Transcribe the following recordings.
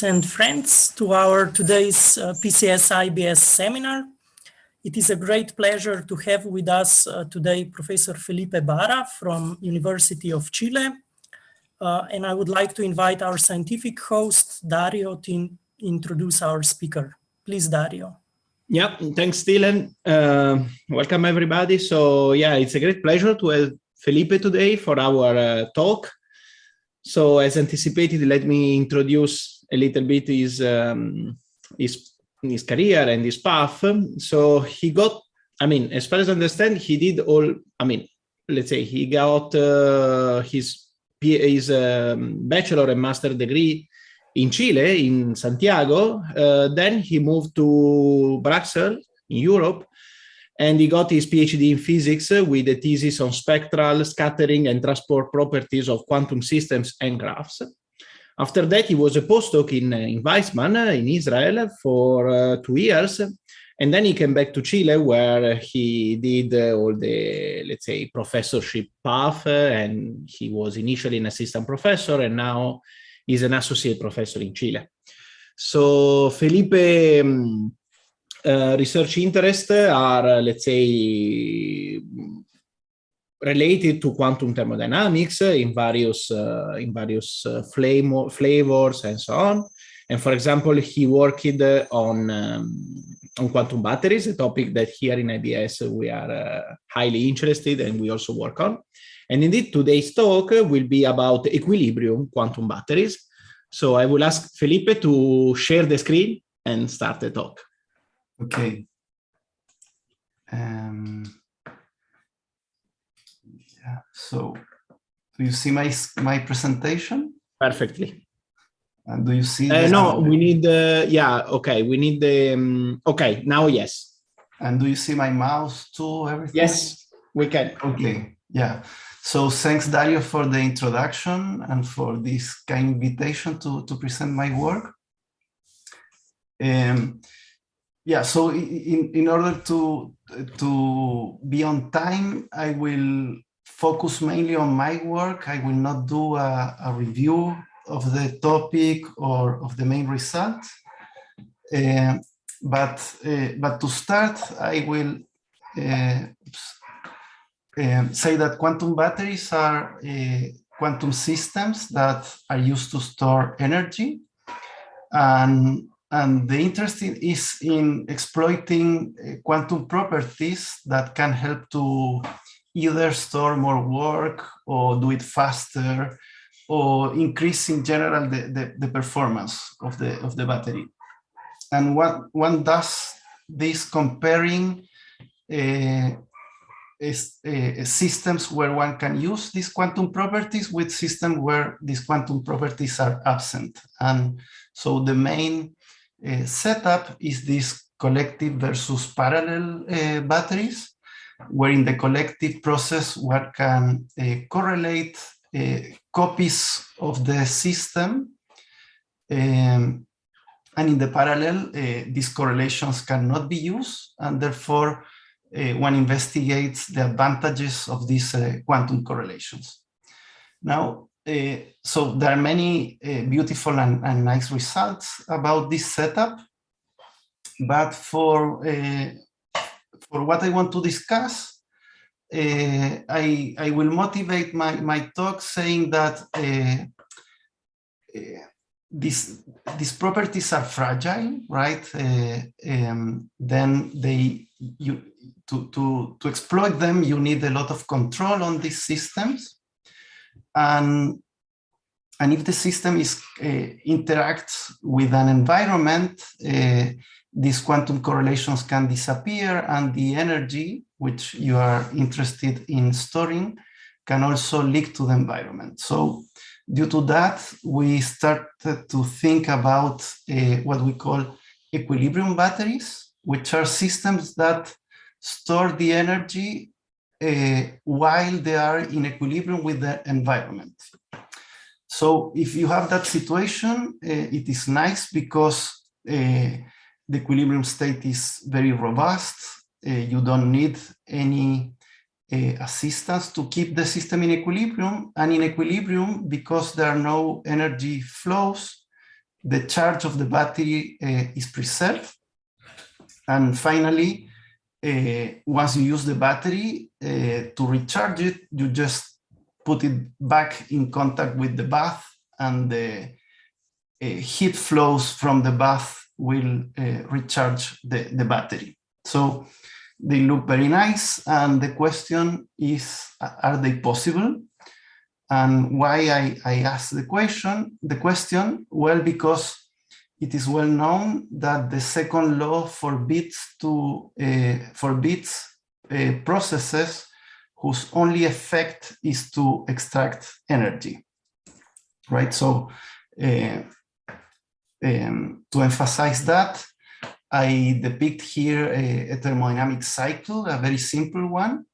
and friends to our today's PCS IBS seminar. It is a great pleasure to have with us today Professor Felipe Barra from University of Chile. And I would like to invite our scientific host, Dario, to introduce our speaker. Please, Dario. Yeah, thanks, Dylan. Welcome, everybody. So yeah, it's a great pleasure to have Felipe today for our talk. So as anticipated, let me introduce a little bit his career and his path. So he got, as far as I understand, he did all, let's say he got his bachelor and master degree in Chile, in Santiago. Then he moved to Brussels in Europe, and he got his PhD in physics with a thesis on spectral scattering and transport properties of quantum systems and graphs. After that, he was a postdoc in Weizmann in Israel for 2 years. And then he came back to Chile, where he did all the, let's say, professorship path. And he was initially an assistant professor, and now he's an associate professor in Chile. So Felipe research interests are, let's say, related to quantum thermodynamics in various flavors and so on. And for example, he worked on quantum batteries, a topic that here in IBS we are highly interested and we also work on. And indeed, today's talk will be about equilibrium quantum batteries. So I will ask Felipe to share the screen and start the talk. Okay. Yeah. So, do you see my presentation? Perfectly. And do you see? No, we need yeah. Okay, we need the. Okay, now yes. And do you see my mouse too? Everything? Yes, we can. Okay. Yeah. So thanks, Dario, for the introduction and for this kind invitation to present my work. Yeah, so in order to be on time, I will focus mainly on my work. I will not do a review of the topic or of the main result. But to start, I will say that quantum batteries are quantum systems that are used to store energy. And the interest is in exploiting quantum properties that can help to either store more work or do it faster or increase in general the performance of the battery. And what one does this comparing systems where one can use these quantum properties with systems where these quantum properties are absent. And so the main setup is this collective versus parallel batteries, where in the collective process one can correlate copies of the system, and in the parallel these correlations cannot be used, and therefore one investigates the advantages of these quantum correlations. Now, so there are many beautiful and nice results about this setup, but for what I want to discuss, I will motivate my talk saying that these properties are fragile, right? Then to exploit them, you need a lot of control on these systems. And if the system interacts with an environment, these quantum correlations can disappear, and the energy, which you are interested in storing, can also leak to the environment. So due to that, we started to think about what we call equilibrium batteries, which are systems that store the energy while they are in equilibrium with the environment. So if you have that situation, it is nice because the equilibrium state is very robust. You don't need any assistance to keep the system in equilibrium. And in equilibrium, because there are no energy flows, the charge of the battery is preserved. And finally, once you use the battery to recharge it, you just put it back in contact with the bath, and the heat flows from the bath will recharge the battery. So they look very nice, and the question is, are they possible? And why I asked the question? Well, because it is well known that the second law forbids processes whose only effect is to extract energy, right? So to emphasize that, I depict here a thermodynamic cycle, a very simple one,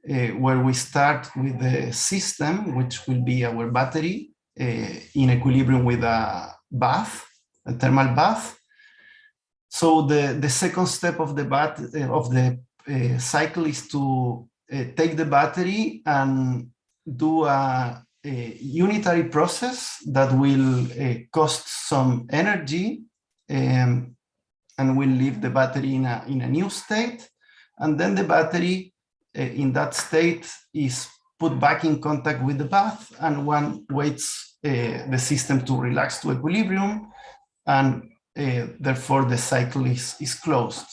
where we start with the system, which will be our battery, in equilibrium with a bath, a thermal bath. So the second step of the cycle is to take the battery and do a unitary process that will cost some energy, and will leave the battery in a new state. And then the battery in that state is put back in contact with the bath, and one waits the system to relax to equilibrium, and therefore the cycle is closed.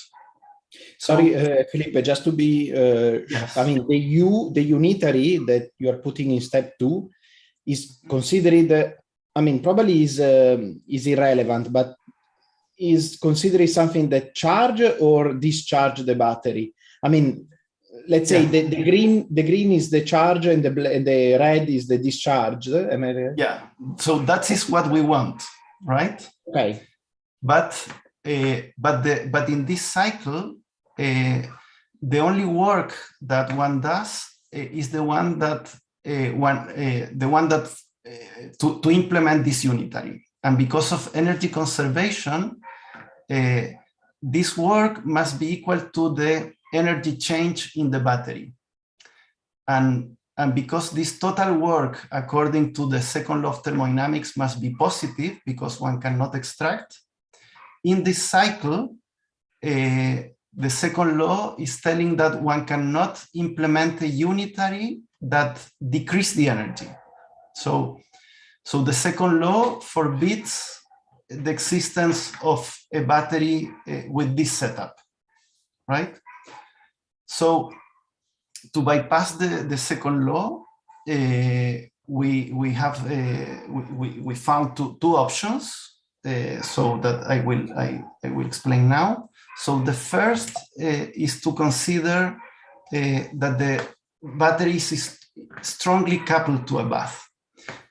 Sorry, Felipe, just to be, yes. I mean, the unitary that you are putting in step 2 is considered, I mean, probably is irrelevant, but is considered something that charge or discharge the battery. I mean, let's say the green is the charge, and the red is the discharge. Am I right? Yeah. So that is what we want, right? Okay. But in this cycle, the only work that one does is the one that to implement this unitary. And because of energy conservation, this work must be equal to the energy change in the battery. And because this total work, according to the second law of thermodynamics, must be positive, because one cannot extract, in this cycle, the second law is telling that one cannot implement a unitary that decreases the energy. So the second law forbids the existence of a battery with this setup, right? So to bypass the second law, we found two options, so that I will explain now. So the first is to consider that the battery is strongly coupled to a bath,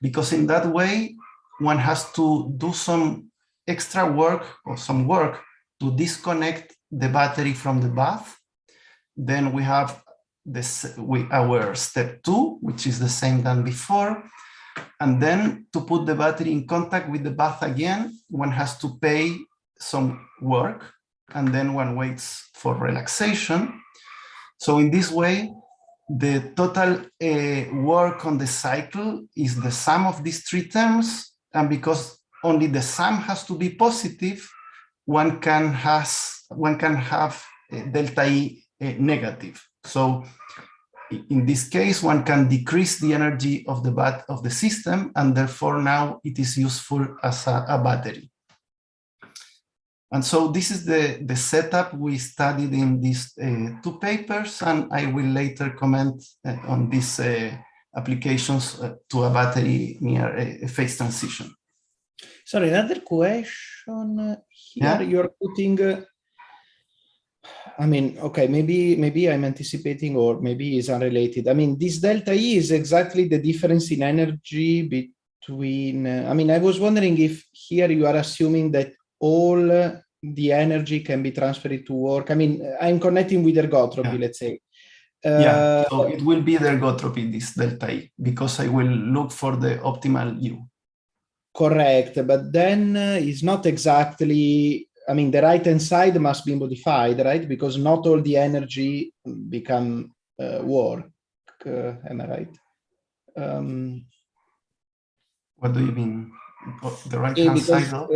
because in that way one has to do some extra work or some work to disconnect the battery from the bath. Then we have our step 2, which is the same than before. And then to put the battery in contact with the bath again, one has to pay some work, and then one waits for relaxation. So in this way, the total work on the cycle is the sum of these three terms, and because only the sum has to be positive, one can have delta E negative. So in this case, one can decrease the energy of the system, and therefore now it is useful as a battery. And so this is the setup we studied in these 2 papers, and I will later comment on these applications to a battery near a phase transition. Sorry, another question here. Yeah? You're putting, I mean, okay, maybe I'm anticipating, or maybe it's unrelated. I mean, this delta E is exactly the difference in energy between, I mean, I was wondering if here you are assuming that all the energy can be transferred to work. I mean, I'm connecting with ergotropy, let's say. So it will be the ergotropy, this delta E, because I will look for the optimal U. Correct, but then it's not exactly, I mean, the right-hand side must be modified, right? Because not all the energy become work, am I right? What do you mean? the right-hand side of.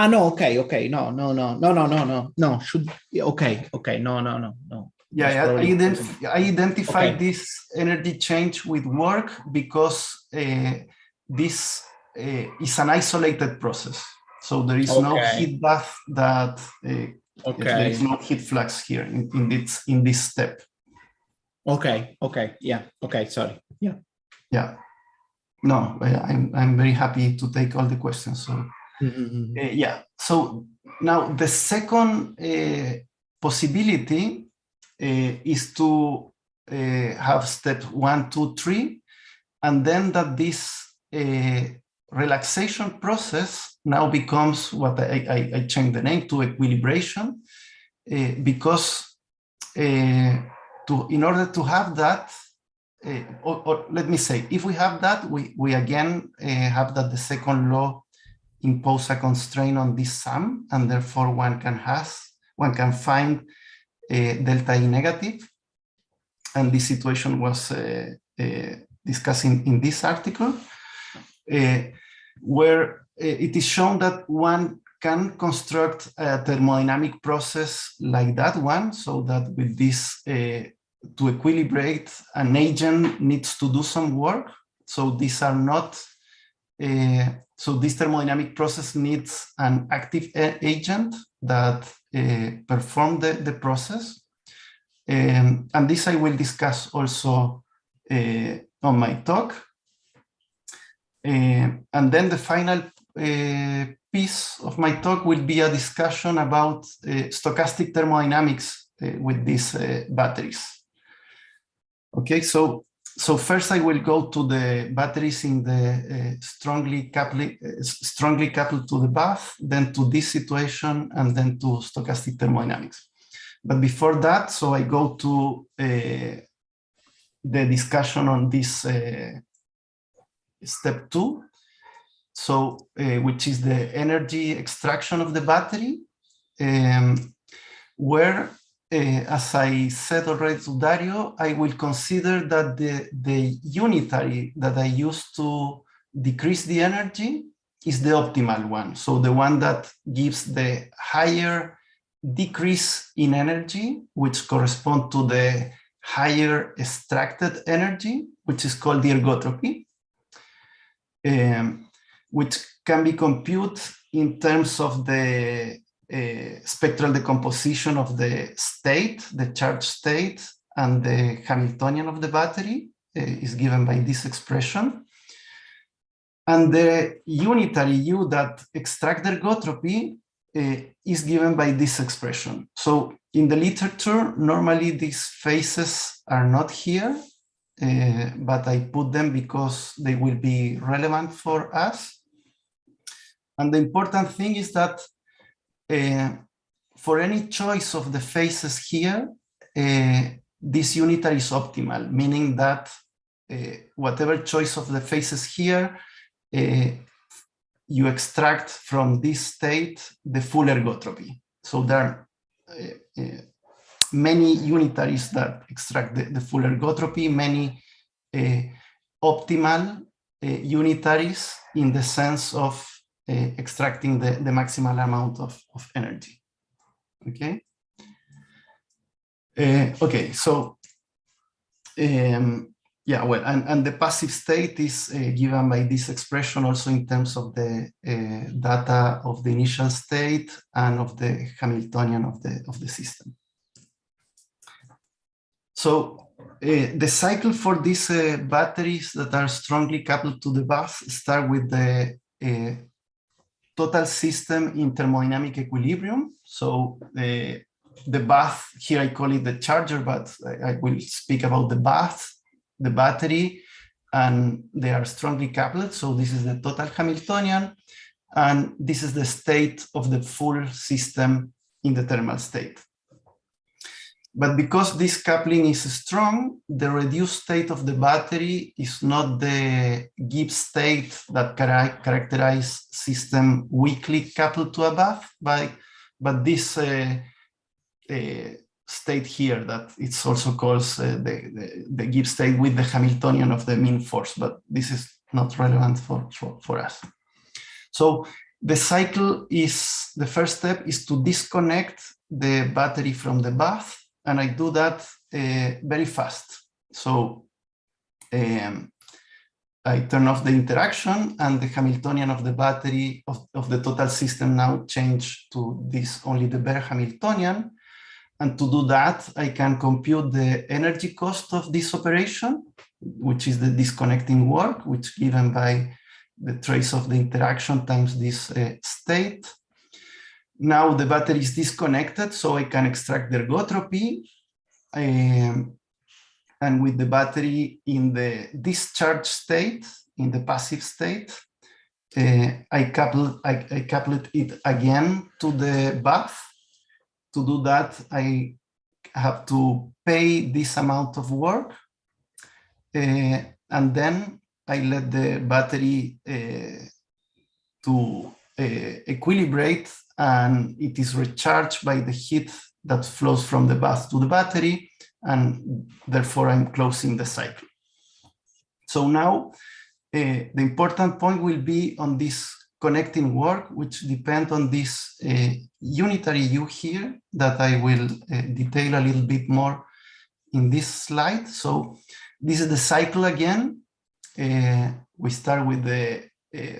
No, okay, no, should, okay, no. Yeah, I identified this energy change with work because this is an isolated process. So there is no heat bath that, there is no heat flux here in this step. Okay, yeah, okay, sorry, yeah. Yeah, no, I'm very happy to take all the questions. So yeah, so now the second possibility is to have step 1, 2, 3, and then that this relaxation process now becomes what I changed the name to equilibration, because in order to have that, or let me say, if we have that, we again have that the second law impose a constraint on this sum, and therefore one can find delta E negative. And this situation was discussed in this article, where it is shown that one can construct a thermodynamic process like that one, so that with this, to equilibrate, an agent needs to do some work. So these are not, so this thermodynamic process needs an active agent that perform the process. And this I will discuss also on my talk. And then the final piece of my talk will be a discussion about stochastic thermodynamics with these batteries. Okay, so first I will go to the batteries in the strongly coupled to the bath, then to this situation, and then to stochastic thermodynamics. But before that, so I go to the discussion on this step 2, so which is the energy extraction of the battery, where, as I said already to Dario, I will consider that the unitary that I use to decrease the energy is the optimal one. So the one that gives the higher decrease in energy, which correspond to the higher extracted energy, which is called the ergotropy, which can be computed in terms of the spectral decomposition of the state, the charge state, and the Hamiltonian of the battery is given by this expression. And the unitary U that extract the ergotropy is given by this expression. So in the literature, normally these phases are not here, but I put them because they will be relevant for us. And the important thing is that for any choice of the phases here, this unitary is optimal, meaning that whatever choice of the phases here, you extract from this state the full ergotropy. So there are many unitaries that extract the full ergotropy, many optimal unitaries in the sense of extracting the maximal amount of energy. Okay. Okay, so yeah, well, and the passive state is given by this expression also in terms of the data of the initial state and of the Hamiltonian of the system. So the cycle for these batteries that are strongly coupled to the bath start with the total system in thermodynamic equilibrium. So the bath, here I call it the charger, but I will speak about the bath, the battery, and they are strongly coupled. So this is the total Hamiltonian, and this is the state of the full system in the thermal state. But because this coupling is strong, the reduced state of the battery is not the Gibbs state that characterize system weakly coupled to a bath, but this state here that it's also called the Gibbs state with the Hamiltonian of the mean force, but this is not relevant for us. So the cycle is, the first step is to disconnect the battery from the bath, and I do that very fast. So I turn off the interaction, and the Hamiltonian of the battery of the total system now change to this, only the bare Hamiltonian. And to do that, I can compute the energy cost of this operation, which is the disconnecting work, which given by the trace of the interaction times this state. Now the battery is disconnected, so I can extract the ergotropy. And with the battery in the discharge state, in the passive state, I coupled it again to the bath. To do that, I have to pay this amount of work, and then I let the battery to equilibrate, and it is recharged by the heat that flows from the bath to the battery, and therefore I'm closing the cycle. So now the important point will be on this connecting work, which depend on this unitary U here that I will detail a little bit more in this slide. So this is the cycle again. We start with the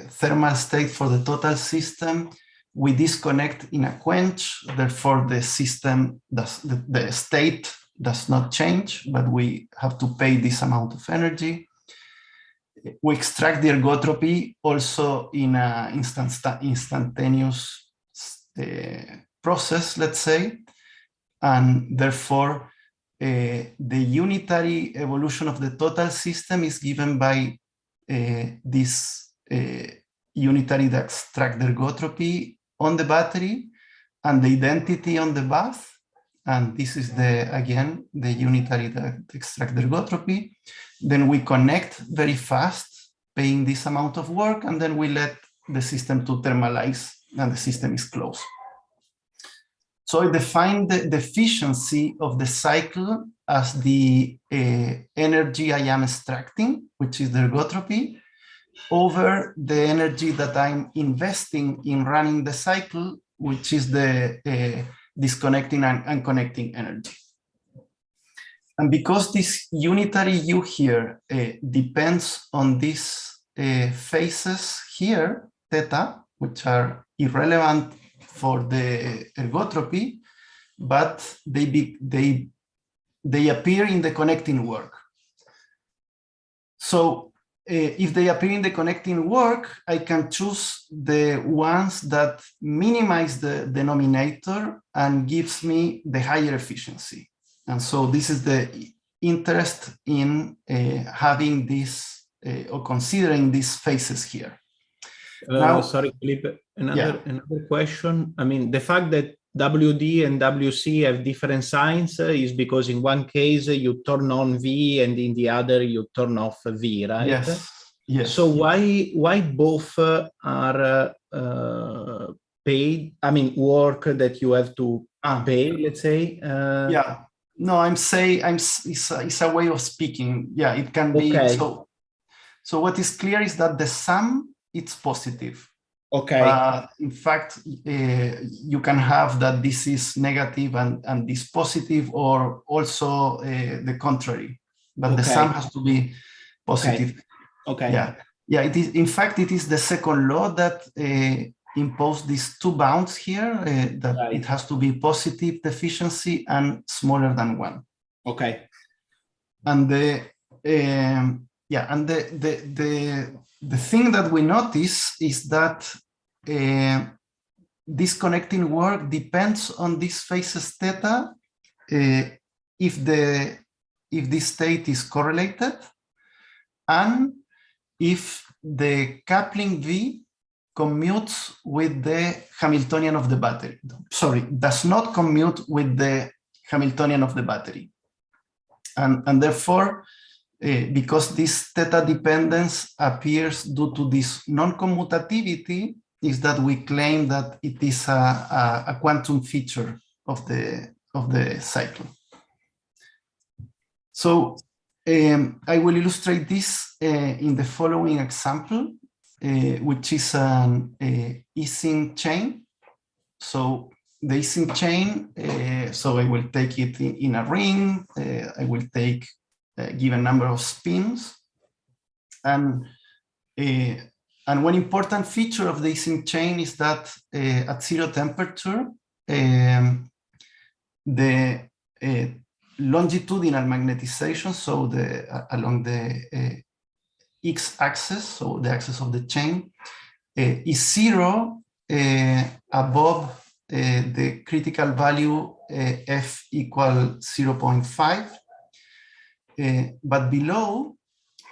thermal state for the total system. We disconnect in a quench, therefore the system does, the state does not change, but we have to pay this amount of energy. We extract the ergotropy also in an instantaneous process, let's say, and therefore the unitary evolution of the total system is given by this unitary that extract the ergotropy on the battery and the identity on the bath. And this is again the unitary that extract the ergotropy. Then we connect very fast, paying this amount of work, and then we let the system to thermalize, and the system is closed. So I define the efficiency of the cycle as the energy I am extracting, which is the ergotropy, over the energy that I'm investing in running the cycle, which is the disconnecting and connecting energy. And because this unitary U here depends on these phases here, theta, which are irrelevant for the ergotropy, but they appear in the connecting work. So if they appear in the connecting work, I can choose the ones that minimize the denominator and gives me the higher efficiency. And so this is the interest in having this or considering these phases here. Now, sorry, Felipe, another question. I mean, the fact that WD and WC have different signs is because in one case you turn on V and in the other you turn off V, right? Yes. Yes. So why both are paid? I mean, work that you have to pay, let's say. Yeah. No, it's a way of speaking. Yeah, it can be. Okay. So what is clear is that the sum, it's positive. Okay. In fact, you can have that this is negative and this positive, or also the contrary. But the sum has to be positive. Okay. Yeah. Yeah. It is. In fact, it is the second law that impose these two bounds here. That it has to be positive efficiency and smaller than 1. Okay. And the thing that we notice is that disconnecting work depends on this phases theta if this state is correlated, and if the coupling V commutes with the Hamiltonian of the battery. Sorry, does not commute with the Hamiltonian of the battery. And therefore, because this theta dependence appears due to this non-commutativity, is that we claim that it is a quantum feature of the cycle. So I will illustrate this in the following example, which is an easing chain. So the easing chain, so I will take it in a ring. I will take a given number of spins. And one important feature of the easing chain is that at 0 temperature, the longitudinal magnetization, so along the x-axis, so the axis of the chain, is 0 above the critical value f equal 0.5, but below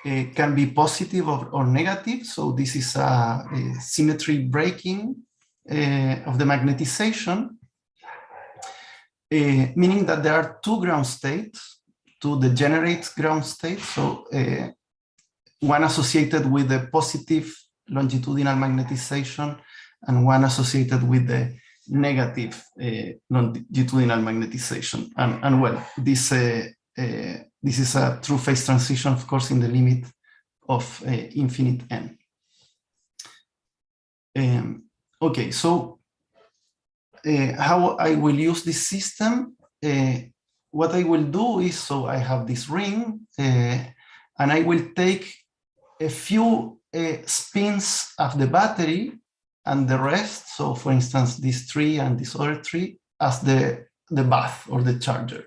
can be positive or negative. So this is a symmetry breaking of the magnetization, meaning that there are two ground states, two degenerate ground states. So one associated with the positive longitudinal magnetization and one associated with the negative longitudinal magnetization. And well, this is a true phase transition, of course, in the limit of infinite n. Okay, so how I will use this system, what I will do is, so I have this ring, and I will take a few spins of the battery and the rest, so for instance, this 3 and this other 3, as the bath or the charger.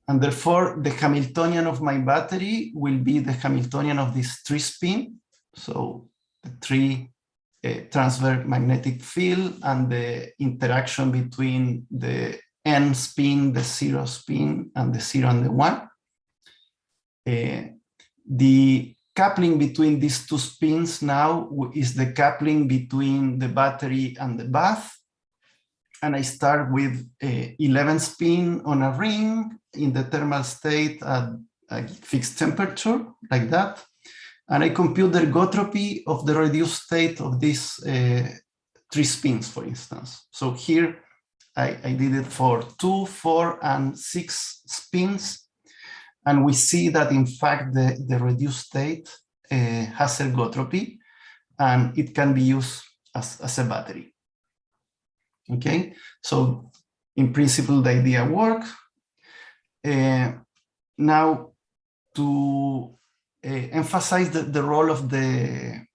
And therefore, the Hamiltonian of my battery will be the Hamiltonian of this 3 spin. So the 3 transverse magnetic field and the interaction between the n spin, the 0 spin, and the 0 and the 1. The coupling between these two spins now is the coupling between the battery and the bath. And I start with 11 spin on a ring in the thermal state at a fixed temperature, like that. And I compute the ergotropy of the reduced state of these 3 spins, for instance. So here I did it for 2, 4, and 6 spins. And we see that, in fact, the reduced state has ergotropy, and it can be used as a battery. Okay, so in principle, the idea works. Now, to emphasize the role of the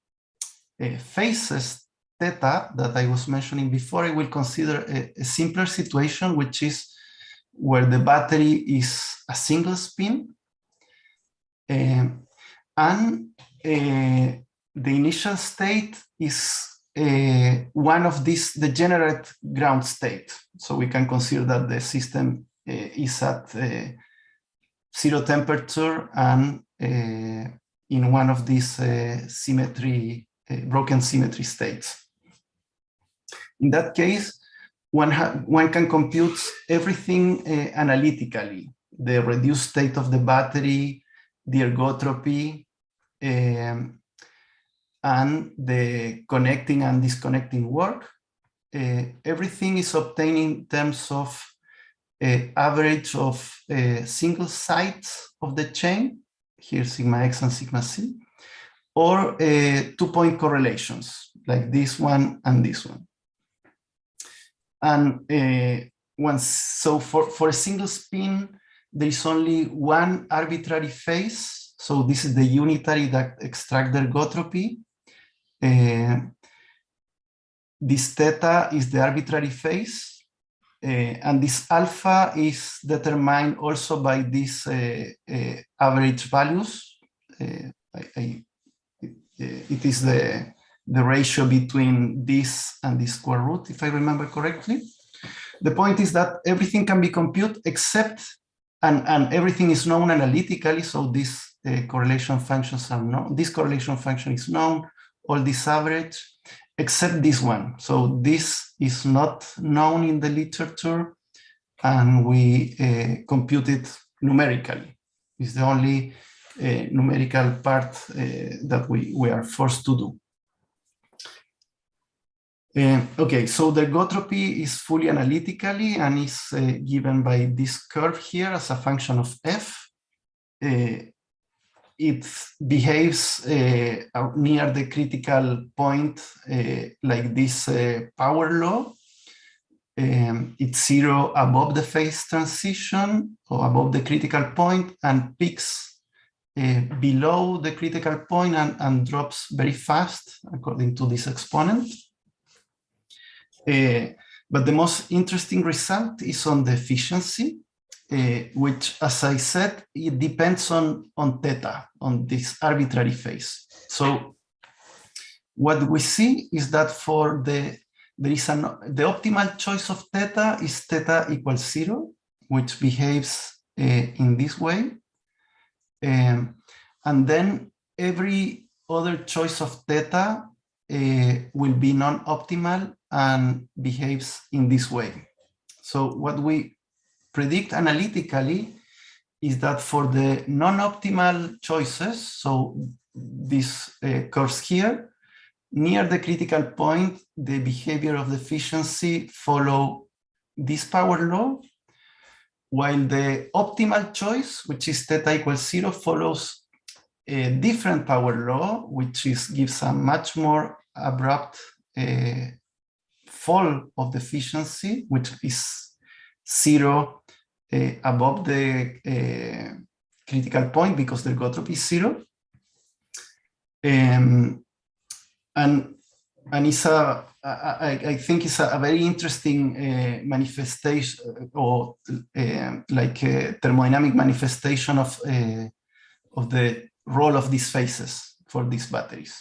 phases theta that I was mentioning before, I will consider a simpler situation, which is where the battery is a single spin, and the initial state is one of these degenerate ground state. So we can consider that the system is at 0 temperature and in one of these broken symmetry states. In that case, one can compute everything analytically: the reduced state of the battery, the ergotropy, and the connecting and disconnecting work. Everything is obtained in terms of average of single sides of the chain, here sigma x and sigma c, or 2-point correlations, like this one and this one. And so for a single spin, there is only one arbitrary phase. So this is the unitary that extracts the ergotropy. This theta is the arbitrary phase. And this alpha is determined also by these average values. It is the ratio between this and the square root, if I remember correctly. The point is that everything can be computed except, and everything is known analytically, so these correlation functions are known. This correlation function is known, all this average, except this one. So this is not known in the literature, and we compute it numerically. It's the only numerical part that we are forced to do. Okay, so the ergotropy is fully analytically and is given by this curve here as a function of f. It behaves near the critical point like this power law. It's zero above the phase transition or above the critical point and peaks below the critical point and drops very fast according to this exponent. But the most interesting result is on the efficiency, which, as I said, it depends on theta, on this arbitrary phase. So what we see is that for the optimal choice of theta is theta equals 0, which behaves in this way. And then every other choice of theta will be non-optimal and behaves in this way. So what we predict analytically is that for the non-optimal choices, so these curves here, near the critical point, the behavior of the efficiency follow this power law, while the optimal choice, which is theta equals 0, follows a different power law, which gives a much more abrupt fall of the efficiency, which is 0 above the critical point because the ergotropy is 0. And it's I think it's a very interesting manifestation or like a thermodynamic manifestation of the role of these phases for these batteries.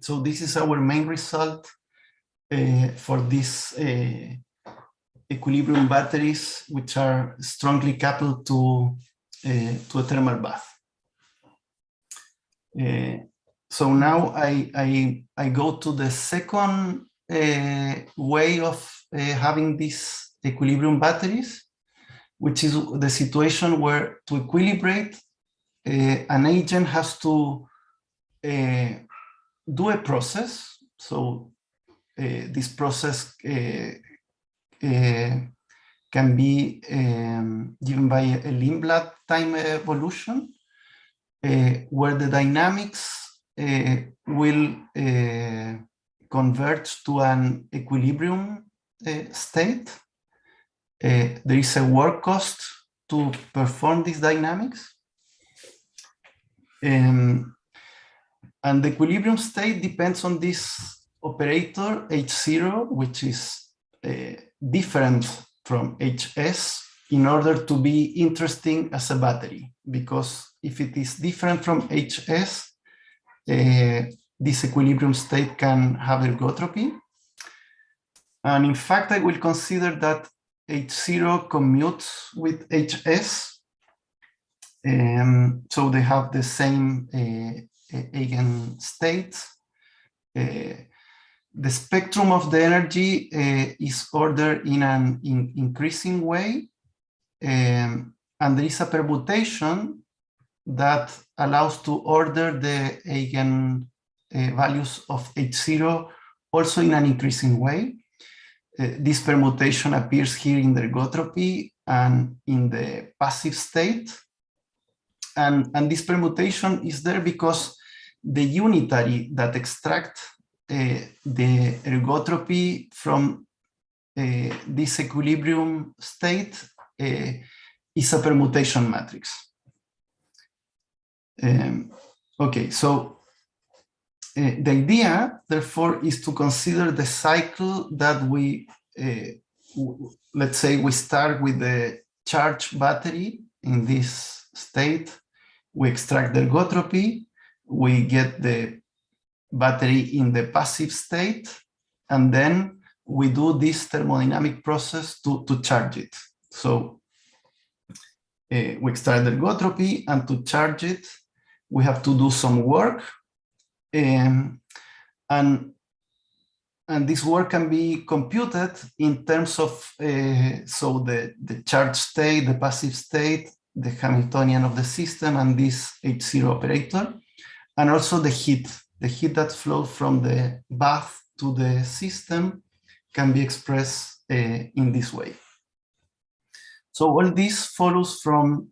So this is our main result for these equilibrium batteries, which are strongly coupled to a thermal bath. So now I go to the second way of having these equilibrium batteries, which is the situation where to equilibrate, an agent has to do a process. So this process can be given by a Lindblad time evolution, where the dynamics will converge to an equilibrium state. There is a work cost to perform these dynamics. And the equilibrium state depends on this operator H0, which is different from Hs in order to be interesting as a battery, because if it is different from Hs, this equilibrium state can have ergotropy. And in fact, I will consider that H0 commutes with Hs. So they have the same eigenstates. The spectrum of the energy is ordered in an increasing way. And there is a permutation that allows to order the eigen values of H0 also in an increasing way. This permutation appears here in the ergotropy and in the passive state. And this permutation is there because the unitary that extracts the ergotropy from this equilibrium state is a permutation matrix. Okay, so the idea, therefore, is to consider the cycle that we, let's say we start with the charged battery in this state, we extract the ergotropy, we get the battery in the passive state, and then we do this thermodynamic process to charge it. So we extract the ergotropy, and to charge it, we have to do some work. And this work can be computed in terms of, so the charged state, the passive state, the Hamiltonian of the system, and this H0 operator, and also the heat that flows from the bath to the system can be expressed in this way. So all this follows from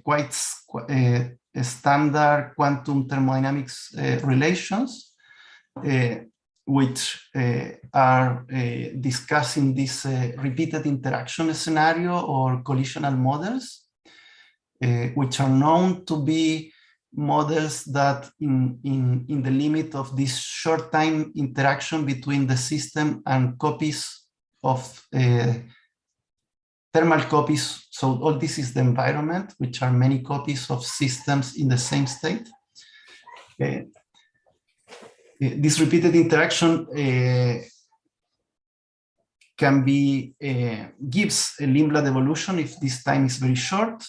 quite standard quantum thermodynamics relations, which are discussing this repeated interaction scenario or collisional models, which are known to be models that in the limit of this short time interaction between the system and copies of thermal copies. So all this is the environment, which are many copies of systems in the same state. This repeated interaction can be, gives a Lindblad evolution if this time is very short.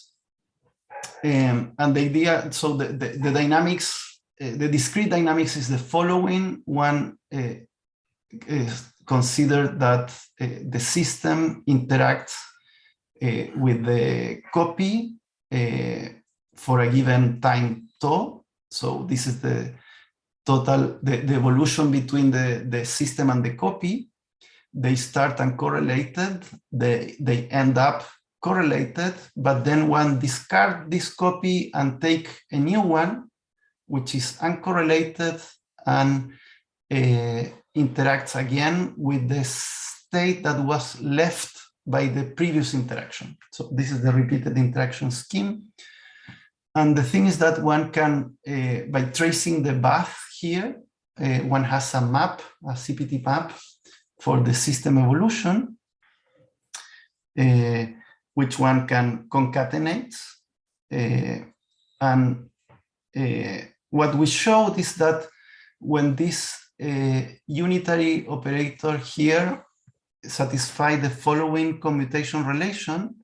And the idea, so the dynamics, the discrete dynamics is the following. One, consider that the system interacts with the copy for a given time tau. So this is the total, the evolution between the system and the copy. They start uncorrelated, they end up correlated, but then one discard this copy and take a new one, which is uncorrelated and interacts again with the state that was left by the previous interaction. So this is the repeated interaction scheme. And the thing is that one can, by tracing the path here, one has a map, a CPT map for the system evolution, which one can concatenate. And what we showed is that when this unitary operator here satisfy the following commutation relation,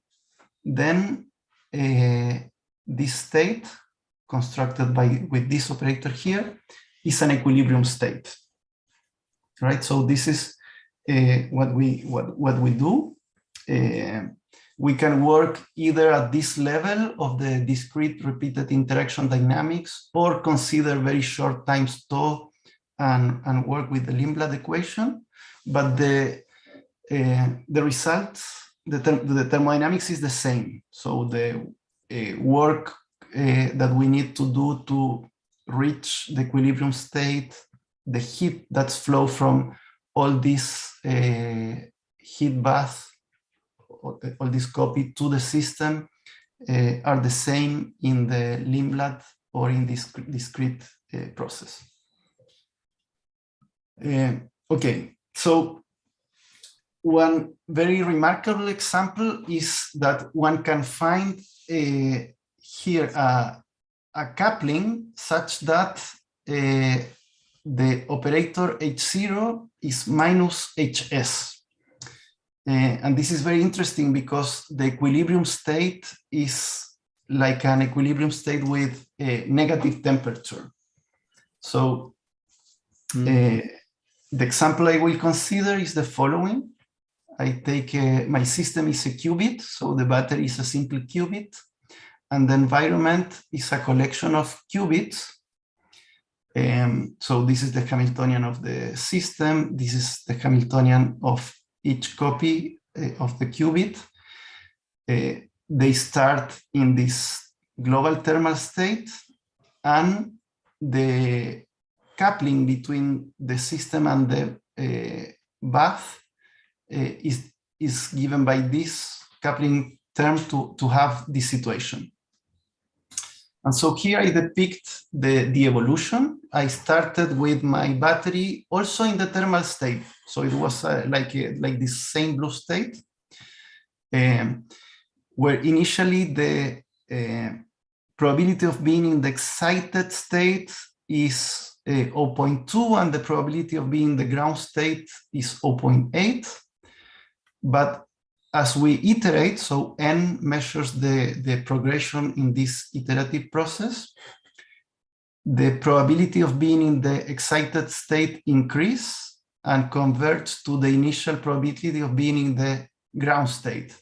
then this state constructed with this operator here is an equilibrium state, right? So this is what we do. We can work either at this level of the discrete repeated interaction dynamics or consider very short times tau and work with the Lindblad equation. But the results, the thermodynamics is the same. So the work that we need to do to reach the equilibrium state, the heat that's flow from all this heat bath, all this copy to the system are the same in the Lindblad or in this discrete process. Okay, so one very remarkable example is that one can find here a coupling such that the operator H0 is minus Hs. And this is very interesting because the equilibrium state is like an equilibrium state with a negative temperature. So the example I will consider is the following. I take my system is a qubit, so the battery is a simple qubit, and the environment is a collection of qubits. So this is the Hamiltonian of the system. This is the Hamiltonian of each copy of the qubit. They start in this global thermal state, and the coupling between the system and the bath is given by this coupling term to have this situation. And so here I depict the evolution. I started with my battery also in the thermal state. So it was like this same blue state, where initially the probability of being in the excited state is 0.2 and the probability of being in the ground state is 0.8. But as we iterate, so n measures the progression in this iterative process, the probability of being in the excited state increase and converts to the initial probability of being in the ground state.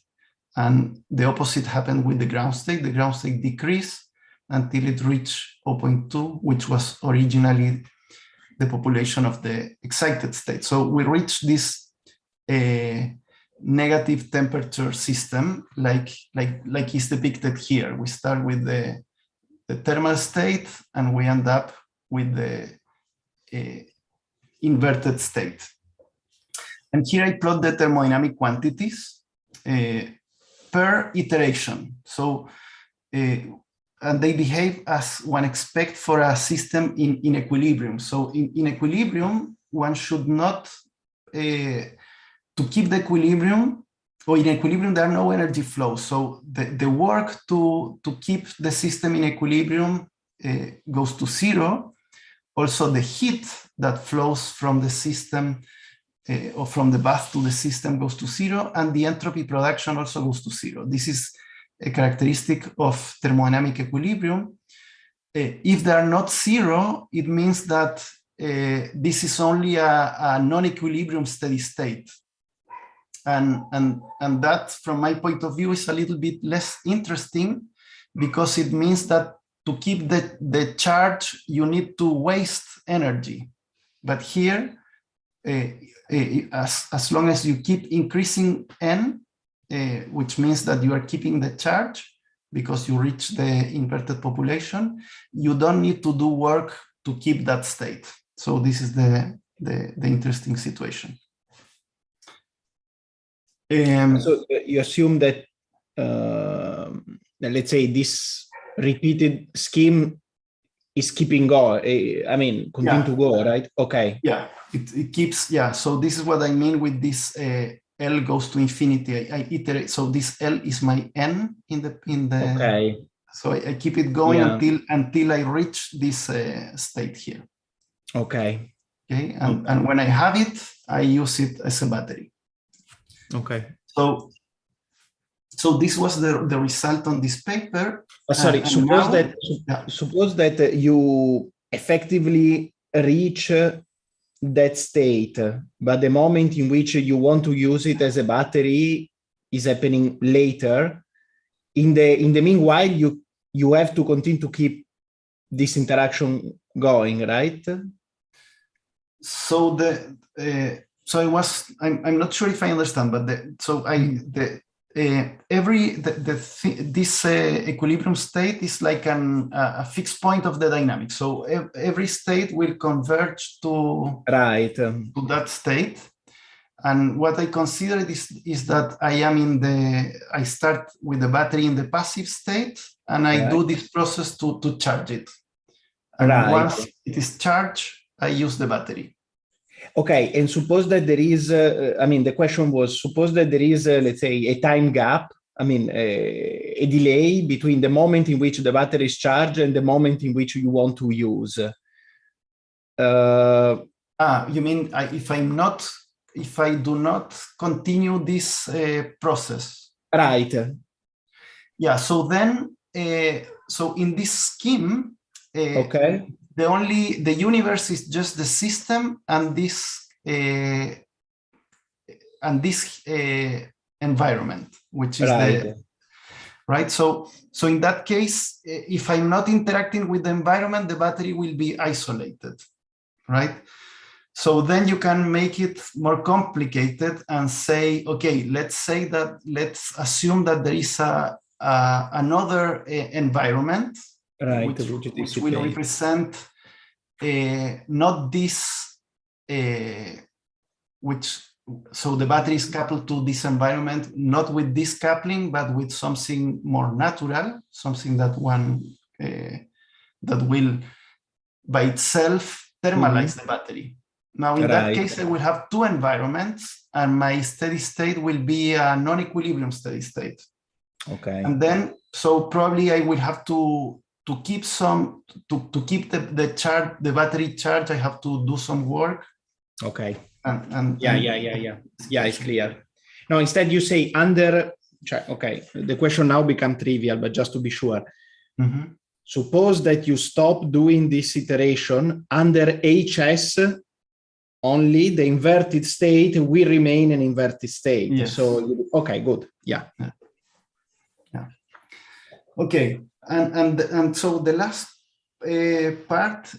And the opposite happened with the ground state. The ground state decreased until it reached 0.2, which was originally the population of the excited state. So we reach this negative temperature system like is depicted here. We start with the thermal state and we end up with the inverted state. And here I plot the thermodynamic quantities per iteration. So, and they behave as one expects for a system in equilibrium. So in equilibrium, one should not, to keep the equilibrium, or in equilibrium, there are no energy flows. So the work to keep the system in equilibrium goes to zero. Also, the heat that flows from the system or from the bath to the system goes to zero, and the entropy production also goes to zero. This is a characteristic of thermodynamic equilibrium. If they are not zero, it means that this is only a non-equilibrium steady state. And that, from my point of view, is a little bit less interesting, because it means that to keep the charge, you need to waste energy. But here, as long as you keep increasing n, which means that you are keeping the charge because you reach the inverted population, you don't need to do work to keep that state. So this is the interesting situation. So you assume that, let's say, this repeated scheme is keeping going. I mean, continue to go, right? Okay. Yeah, it keeps. Yeah. So this is what I mean with this. L goes to infinity. I iterate. So this L is my n in the. Okay. So I keep it going until I reach this state here. Okay. Okay. And when I have it, I use it as a battery. Okay. So this was the result on this paper. Sorry. Suppose that you effectively reach that state, but the moment in which you want to use it as a battery is happening later. In the meanwhile, you have to continue to keep this interaction going, right? So I'm not sure if I understand, but this equilibrium state is like a fixed point of the dynamics. So every state will converge to that state. And what I consider is that I start with the battery in the passive state, and I do this process to charge it. And once it is charged, I use the battery. Okay, and suppose that there is, the question was, suppose that there is, let's say, a time gap, a delay between the moment in which the battery is charged and the moment in which you want to use. You mean if I do not continue this process? Right. Yeah, so then, so in this scheme, okay. The universe is just the system and this environment, which is right. So in that case, if I'm not interacting with the environment, the battery will be isolated, right? So then you can make it more complicated and say, okay, let's assume that there is another environment. Right, which will represent not this, so the battery is coupled to this environment, not with this coupling, but with something more natural, something that that will by itself thermalize the battery. Now, in that case, I will have two environments, and my steady state will be a non-equilibrium steady state. Okay. And then, so probably I will have to keep the battery charge, I have to do some work. Okay. Yeah, it's clear. Now, instead you say under, okay, the question now becomes trivial, but just to be sure. Mm-hmm. Suppose that you stop doing this iteration under HS, only the inverted state will remain an inverted state. Yes. So, okay, good. Yeah. Okay. And so the last part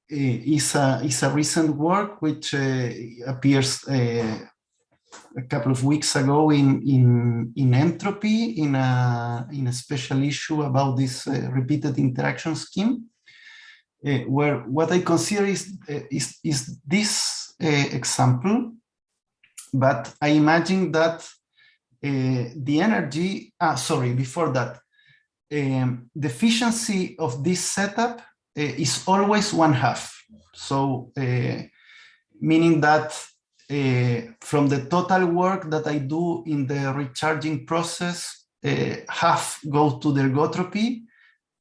is a recent work which appears a couple of weeks ago in Entropy, in a special issue about this repeated interaction scheme, where what I consider is this example, but I imagine that the energy, before that, the efficiency of this setup is always 1/2. So meaning that from the total work that I do in the recharging process, half goes to the ergotropy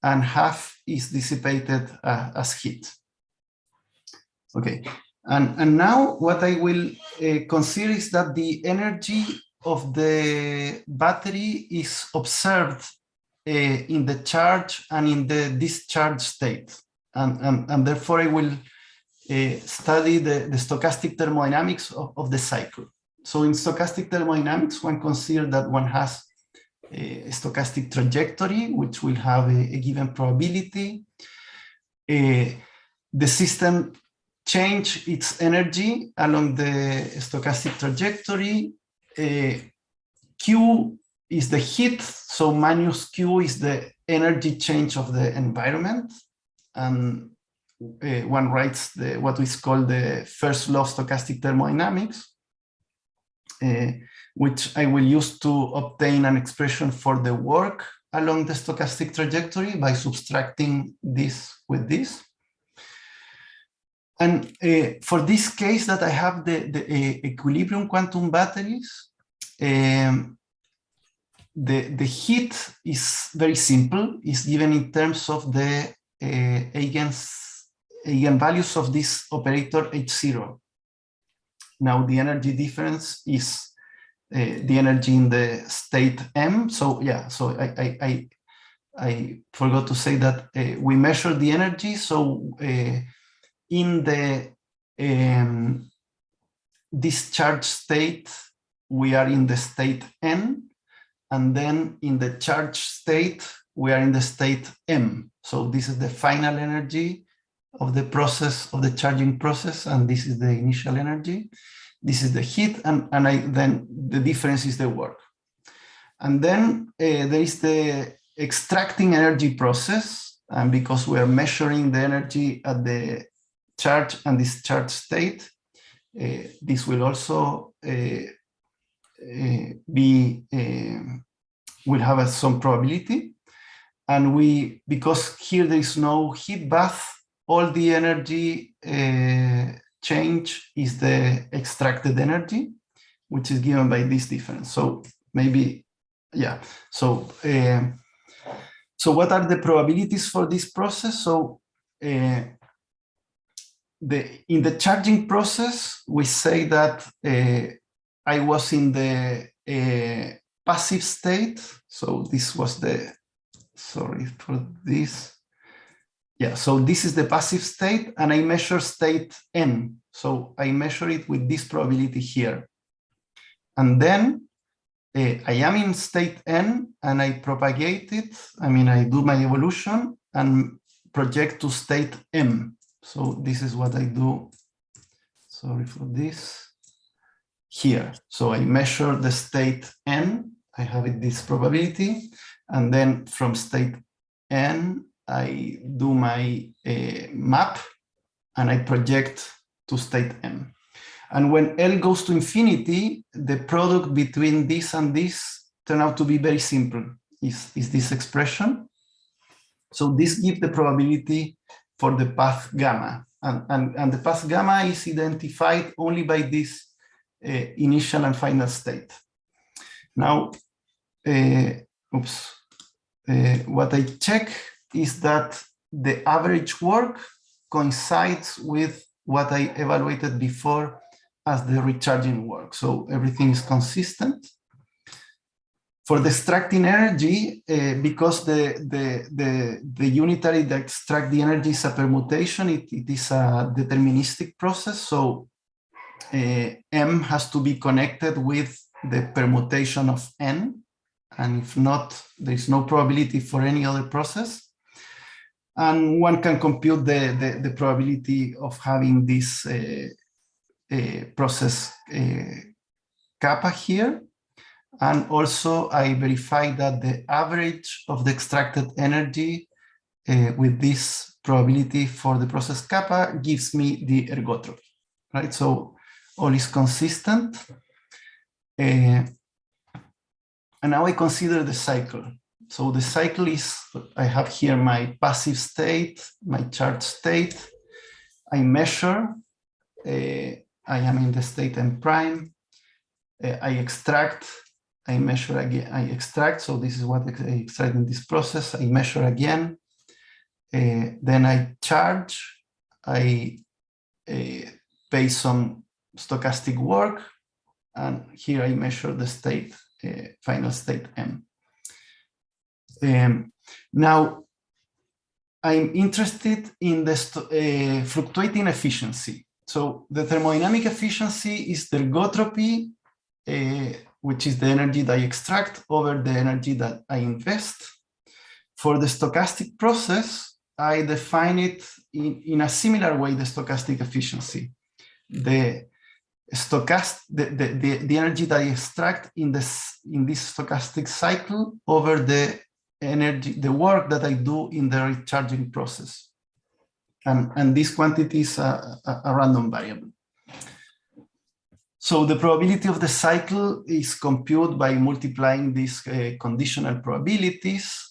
and half is dissipated as heat. Okay, and now what I will consider is that the energy of the battery is observed in the charge and in the discharge state. And therefore I will study the stochastic thermodynamics of the cycle. So in stochastic thermodynamics, one considers that one has a stochastic trajectory, which will have a given probability. The system changes its energy along the stochastic trajectory. Q is the heat, so minus Q is the energy change of the environment. And one writes what is called the first law of stochastic thermodynamics, which I will use to obtain an expression for the work along the stochastic trajectory by subtracting this with this. And for this case that I have the equilibrium quantum batteries, the heat is very simple. It's given in terms of the eigenvalues of this operator H0. Now the energy difference is the energy in the state M. So yeah, so I forgot to say that we measure the energy. So in the discharge state, we are in the state N, and then in the charge state, we are in the state M. So this is the final energy of the process, of the charging process, and this is the initial energy. This is the heat, and then the difference is the work. And then there is the extracting energy process, and because we are measuring the energy at the charge and discharge state, this will also will have some probability. And because here there is no heat bath, all the energy change is the extracted energy, which is given by this difference. So maybe, yeah. So what are the probabilities for this process? So in the charging process, we say that I was in the passive state. So this was the, sorry for this. Yeah, so this is the passive state, and I measure state N. So I measure it with this probability here. And then I am in state N, and I propagate it. I mean, I do my evolution and project to state M. So this is what I do. Sorry for this. Here. So I measure the state N. I have it this probability. And then from state N, I do my map and I project to state M. And when L goes to infinity, the product between this and this turn out to be very simple, is this expression. So this gives the probability for the path gamma. And the path gamma is identified only by this initial and final state. Now, what I check is that the average work coincides with what I evaluated before as the recharging work. So everything is consistent. For the extracting energy, because the unitary that extract the energy is a permutation, it is a deterministic process. So M has to be connected with the permutation of N. And if not, there is no probability for any other process. And one can compute the probability of having this process kappa here. And also I verify that the average of the extracted energy with this probability for the process kappa gives me the ergotropy, right? So all is consistent. And now I consider the cycle. So the cycle is, I have here my passive state, my charged state. I measure, I am in the state M prime. I extract, I measure again, I extract. So this is what I extract in this process. I measure again. Then I charge, I pay some stochastic work. And here I measure the state, final state M. Now, I'm interested in the fluctuating efficiency. So the thermodynamic efficiency is the ergotropy, which is the energy that I extract over the energy that I invest. For the stochastic process, I define it in a similar way, the stochastic efficiency. The energy that I extract in this stochastic cycle over the energy, the work that I do in the recharging process. And this quantity is a random variable. So the probability of the cycle is computed by multiplying these conditional probabilities.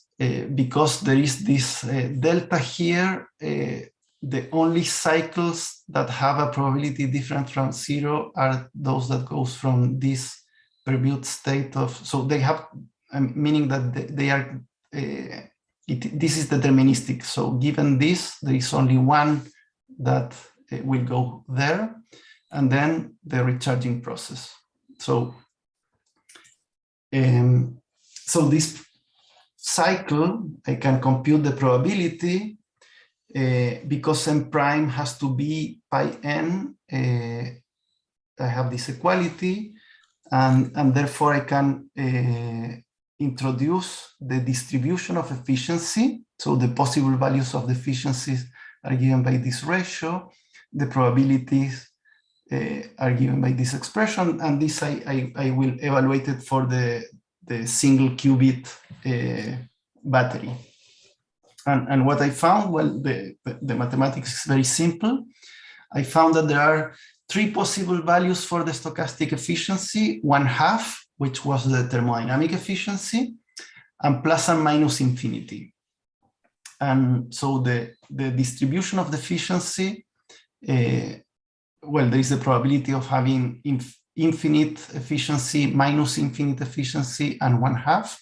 Because there is this delta here, the only cycles that have a probability different from 0 are those that goes from this permuted state of, so they have, meaning that they are, this is deterministic. So given this, there is only one that will go there, and then the recharging process. So, so this cycle, I can compute the probability because M prime has to be pi n. I have this equality, and therefore I can introduce the distribution of efficiency. So the possible values of the efficiencies are given by this ratio. The probabilities are given by this expression, and this I will evaluate it for the single qubit battery. And what I found, well, the mathematics is very simple. I found that there are 3 possible values for the stochastic efficiency: 1/2, which was the thermodynamic efficiency, and plus and minus infinity. And so the distribution of the efficiency, well, there is the probability of having infinite efficiency, minus infinite efficiency, and 1/2.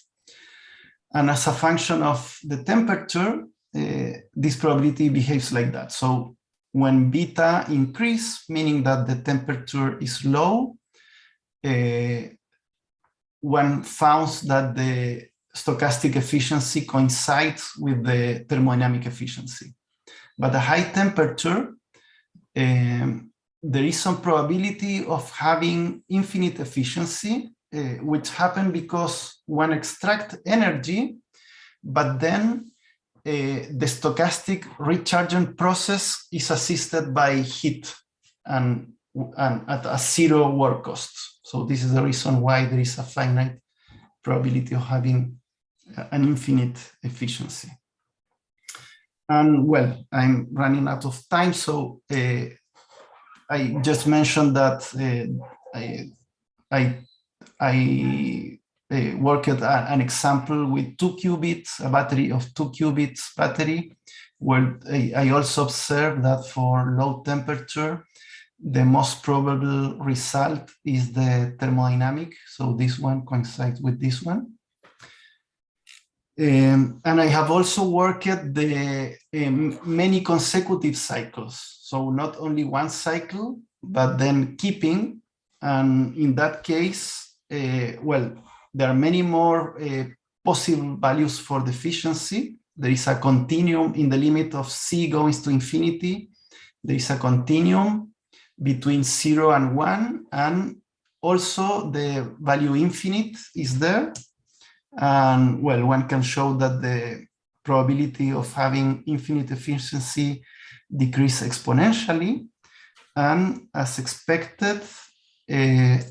And as a function of the temperature, this probability behaves like that. So when beta increase, meaning that the temperature is low, one finds that the stochastic efficiency coincides with the thermodynamic efficiency. But at high temperature, there is some probability of having infinite efficiency, which happen because one extracts energy, but then the stochastic recharging process is assisted by heat and at a 0 work cost. So this is the reason why there is a finite probability of having an infinite efficiency. And well, I'm running out of time, so I just mentioned that I worked at an example with 2 qubits, a battery of 2 qubits battery, where I also observed that for low temperature, the most probable result is the thermodynamic. So this one coincides with this one. And I have also worked the many consecutive cycles. So not only one cycle, but then keeping. And in that case, well, there are many more possible values for the efficiency. There is a continuum in the limit of c goes to infinity. There is a continuum between 0 and 1, and also the value infinite is there. And well, one can show that probability of having infinite efficiency decrease exponentially. And as expected, the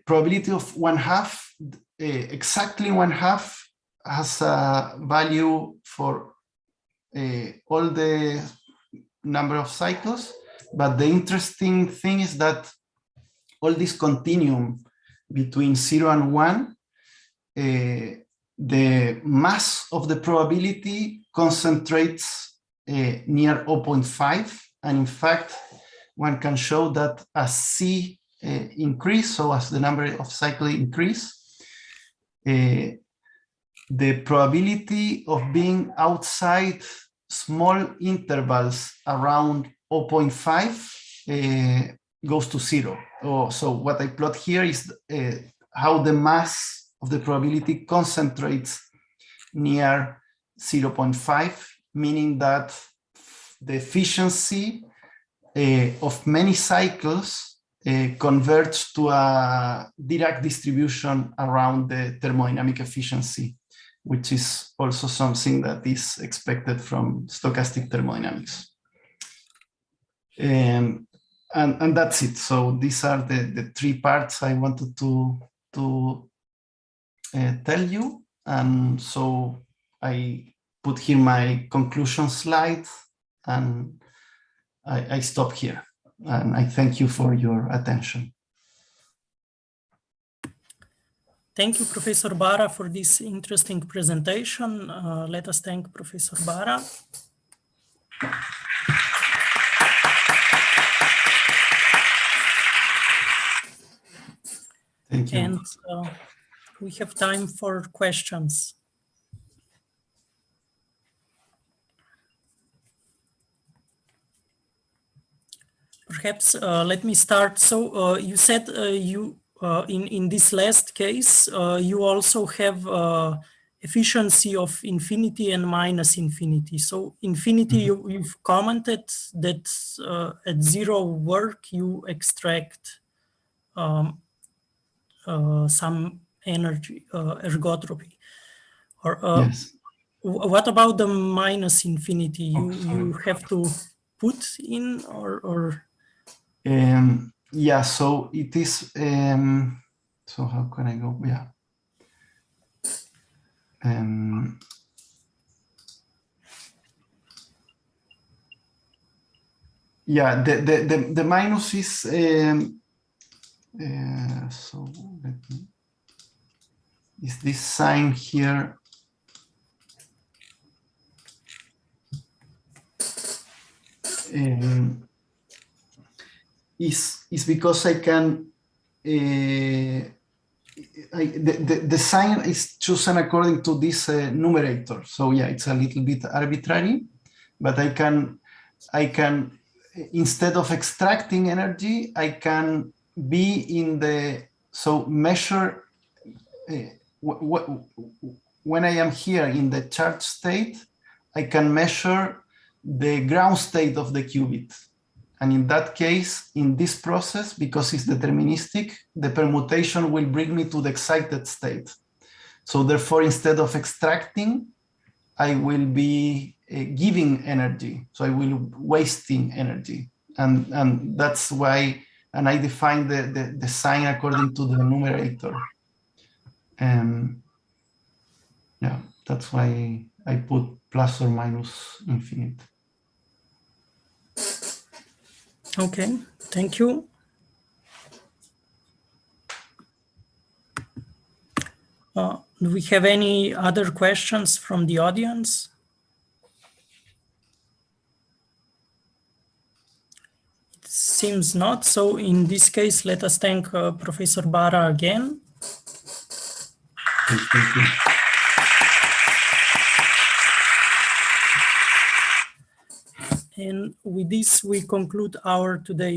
probability of 1/2, exactly 1/2, has a value for all the number of cycles. But the interesting thing is that all this continuum between 0 and 1, the mass of the probability concentrates near 0.5. And in fact, one can show that as C increase, so as the number of cycles increase, the probability of being outside small intervals around 0.5 goes to 0. So what I plot here is how the mass of the probability concentrates near 0.5, meaning that the efficiency of many cycles converge to a Dirac distribution around the thermodynamic efficiency, which is also something that is expected from stochastic thermodynamics. And that's it. So these are the 3 parts I wanted to tell you. And so I put here my conclusion slide, and I stop here. And I thank you for your attention. Thank you, Professor Barra, for this interesting presentation. Let us thank Professor Barra. Thank you. And we have time for questions. Perhaps let me start. So you said in this last case, you also have efficiency of infinity and minus infinity. So infinity, you've commented that at 0 work, you extract some energy, ergotropy. Or yes. What about the minus infinity? You have to put in or yeah, so it is, so how can I go? Yeah. Yeah, the minus is, so let me, is this sign here? Is because I can, the sign is chosen according to this numerator. So yeah, it's a little bit arbitrary, but I can, instead of extracting energy, I can be in the, so measure, when I am here in the charge state, I can measure the ground state of the qubit. And in that case, in this process, because it's deterministic, the permutation will bring me to the excited state. So therefore, instead of extracting, I will be giving energy. So I will wasting energy. And that's why, and I define the sign according to the numerator. Yeah, that's why I put plus or minus infinite. Okay, thank you. Do we have any other questions from the audience? It seems not. So in this case, let us thank Professor Barra again. Thank you. And with this, we conclude our today's